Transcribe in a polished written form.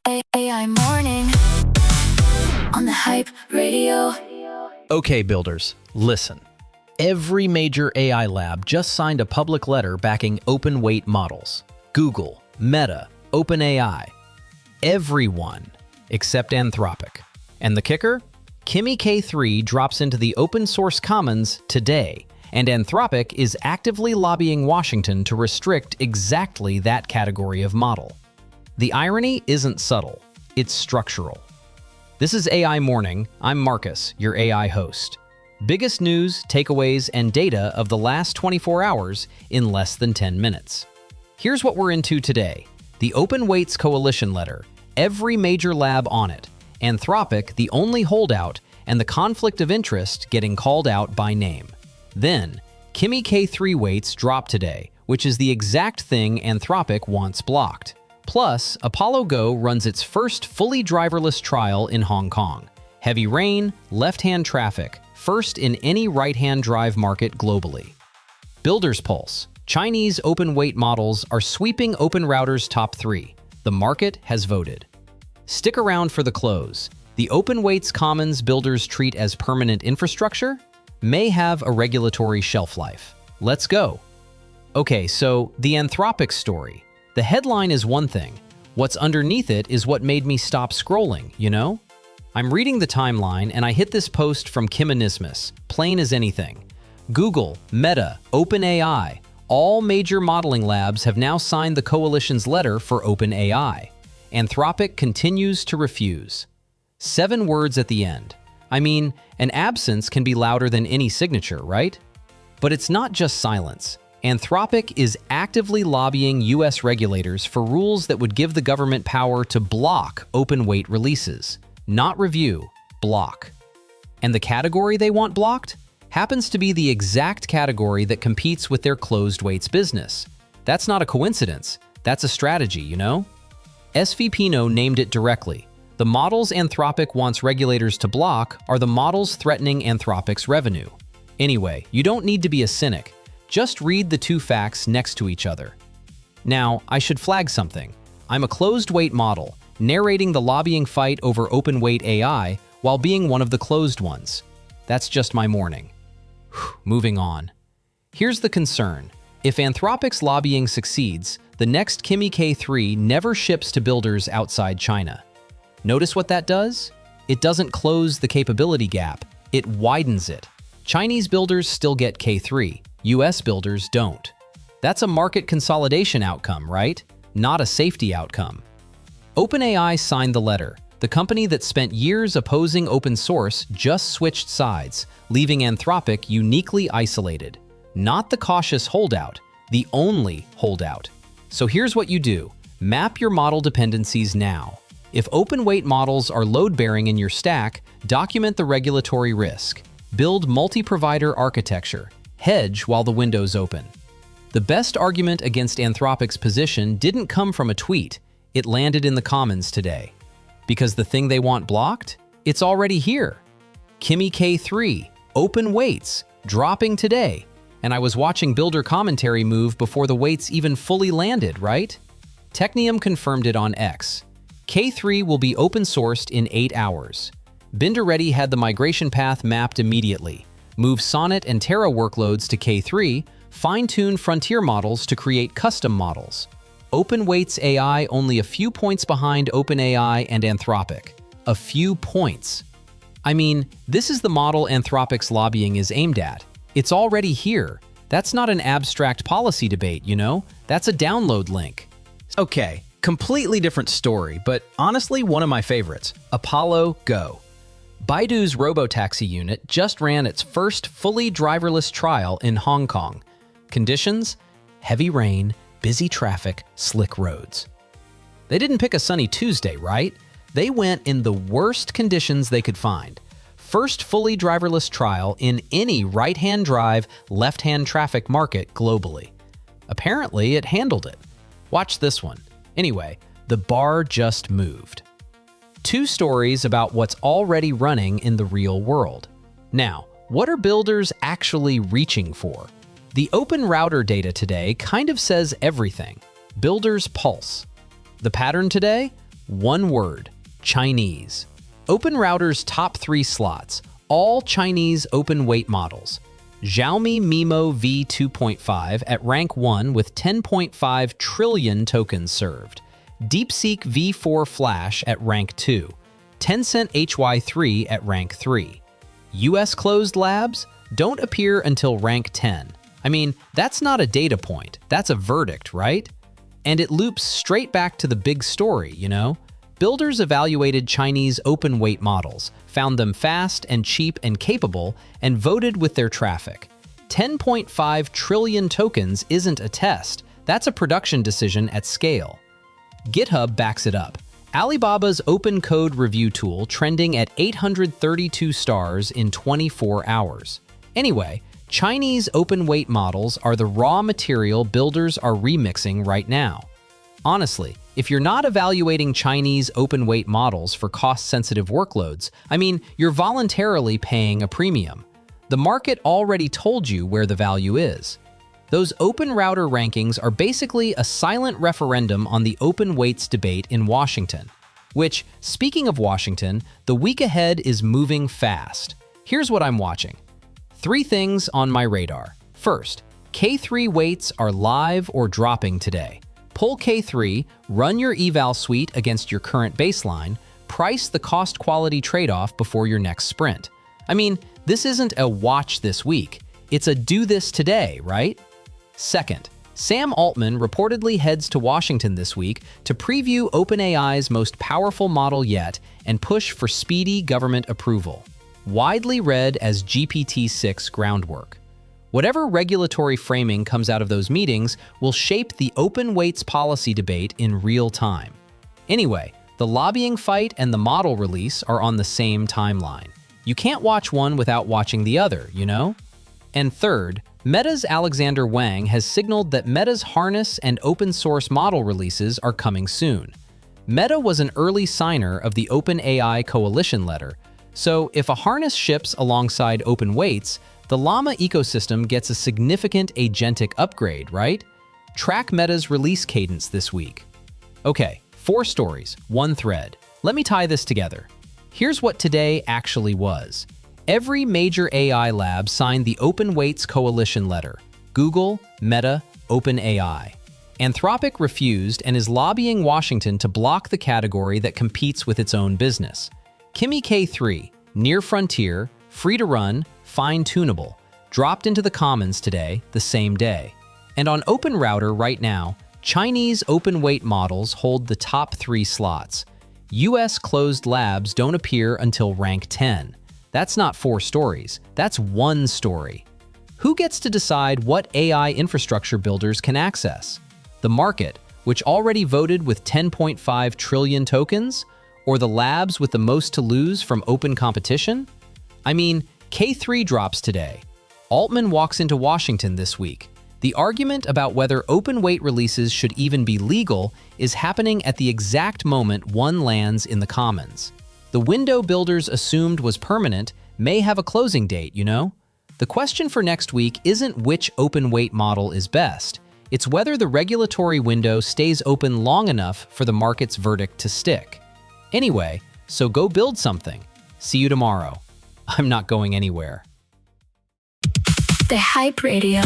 AI morning on the Hype Radio. Okay, builders, listen. Every major AI lab just signed a public letter backing open weight models. Google, Meta, OpenAI. Everyone except Anthropic. And the kicker? Kimi K3 drops into the open source commons today, and Anthropic is actively lobbying Washington to restrict exactly that category of model. The irony isn't subtle, it's structural. This is AI Morning. I'm Marcus, your AI host. Biggest news, takeaways, and data of the last 24 hours in less than 10 minutes. Here's what we're into today. The Open Weights Coalition letter, every major lab on it, Anthropic, the only holdout, and the conflict of interest getting called out by name. Then, Kimi K3 weights drop today, which is the exact thing Anthropic wants blocked. Plus, Apollo Go runs its first fully driverless trial in Hong Kong. Heavy rain, left-hand traffic, first in any right-hand drive market globally. Builder's Pulse. Chinese open weight models are sweeping OpenRouter's top 3. The market has voted. Stick around for the close. The open weights commons builders treat as permanent infrastructure may have a regulatory shelf life. Let's go. Okay, so the Anthropic story. The headline is one thing. What's underneath it is what made me stop scrolling, you know? I'm reading the timeline and I hit this post from Kim Anismus, plain as anything. Google, Meta, OpenAI, all major modeling labs have now signed the coalition's letter for OpenAI. Anthropic continues to refuse. 7 words at the end. I mean, an absence can be louder than any signature, right? But it's not just silence. Anthropic is actively lobbying US regulators for rules that would give the government power to block open weight releases. Not review, block. And the category they want blocked happens to be the exact category that competes with their closed weights business. That's not a coincidence. That's a strategy, you know? svpino named it directly. The models Anthropic wants regulators to block are the models threatening Anthropic's revenue. Anyway, you don't need to be a cynic. Just read the 2 facts next to each other. Now, I should flag something. I'm a closed-weight model, narrating the lobbying fight over open-weight AI while being one of the closed ones. That's just my morning. Moving on. Here's the concern. If Anthropic's lobbying succeeds, the next Kimi K3 never ships to builders outside China. Notice what that does? It doesn't close the capability gap, it widens it. Chinese builders still get K3. US builders don't. That's a market consolidation outcome, right? Not a safety outcome. OpenAI signed the letter. The company that spent years opposing open source just switched sides, leaving Anthropic uniquely isolated. Not the cautious holdout, the only holdout. So here's what you do. Map your model dependencies now. If open weight models are load-bearing in your stack, document the regulatory risk. Build multi-provider architecture. Hedge while the window's open. The best argument against Anthropic's position didn't come from a tweet. It landed in the commons today. Because the thing they want blocked? It's already here. Kimi K3, open weights, dropping today. And I was watching builder commentary move before the weights even fully landed, right? Technium confirmed it on X. K3 will be open sourced in 8 hours. BinderReady had the migration path mapped immediately. Move Sonnet and Terra workloads to K3, fine-tune frontier models to create custom models. Open Weights AI only a few points behind OpenAI and Anthropic. A few points. I mean, this is the model Anthropic's lobbying is aimed at. It's already here. That's not an abstract policy debate, you know? That's a download link. Okay, completely different story, but honestly one of my favorites. Apollo Go. Baidu's robotaxi unit just ran its first fully driverless trial in Hong Kong. Conditions? Heavy rain, busy traffic, slick roads. They didn't pick a sunny Tuesday, right? They went in the worst conditions they could find. First fully driverless trial in any right-hand drive, left-hand traffic market globally. Apparently, it handled it. Watch this one. Anyway, the bar just moved. 2 stories about what's already running in the real world. Now, what are builders actually reaching for? The OpenRouter data today kind of says everything. Builders pulse. The pattern today? One word: Chinese. OpenRouter's top 3 slots, all Chinese open-weight models. Xiaomi MiMo V2.5 at rank 1 with 10.5 trillion tokens served. DeepSeek V4 Flash at rank 2. Tencent Hy3 at rank 3. US closed labs don't appear until rank 10. I mean, that's not a data point, that's a verdict, right? And it loops straight back to the big story, you know? Builders evaluated Chinese open-weight models, found them fast and cheap and capable, and voted with their traffic. 10.5 trillion tokens isn't a test, that's a production decision at scale. GitHub backs it up. Alibaba's open code review tool trending at 832 stars in 24 hours. Anyway, Chinese open-weight models are the raw material builders are remixing right now. Honestly, if you're not evaluating Chinese open-weight models for cost-sensitive workloads, I mean, you're voluntarily paying a premium. The market already told you where the value is. Those OpenRouter rankings are basically a silent referendum on the open weights debate in Washington. Which, speaking of Washington, the week ahead is moving fast. Here's what I'm watching. 3 things on my radar. First, K3 weights are live or dropping today. Pull K3, run your eval suite against your current baseline, price the cost-quality trade-off before your next sprint. I mean, this isn't a watch this week, it's a do this today, right? Second, Sam Altman reportedly heads to Washington this week to preview OpenAI's most powerful model yet and push for speedy government approval, widely read as GPT-6 groundwork. Whatever regulatory framing comes out of those meetings will shape the open weights policy debate in real time. Anyway, the lobbying fight and the model release are on the same timeline. You can't watch one without watching the other, you know? And third, Meta's Alexander Wang has signaled that Meta's harness and open source model releases are coming soon. Meta was an early signer of the OpenAI coalition letter, so if a harness ships alongside open weights, the Llama ecosystem gets a significant agentic upgrade, right? Track Meta's release cadence this week. Okay, 4 stories, 1 thread. Let me tie this together. Here's what today actually was. Every major AI lab signed the Open Weights Coalition letter. Google, Meta, OpenAI. Anthropic refused and is lobbying Washington to block the category that competes with its own business. Kimi K3, near frontier, free to run, fine-tunable, dropped into the commons today, the same day. And on OpenRouter right now, Chinese open-weight models hold the top 3 slots. US closed labs don't appear until rank 10. That's not 4 stories, that's 1 story. Who gets to decide what AI infrastructure builders can access? The market, which already voted with 10.5 trillion tokens? Or the labs with the most to lose from open competition? I mean, K3 drops today. Altman walks into Washington this week. The argument about whether open weight releases should even be legal is happening at the exact moment one lands in the commons. The window builders assumed was permanent may have a closing date, you know? The question for next week isn't which open weight model is best. It's whether the regulatory window stays open long enough for the market's verdict to stick. Anyway, so go build something. See you tomorrow. I'm not going anywhere. The Hype Radio.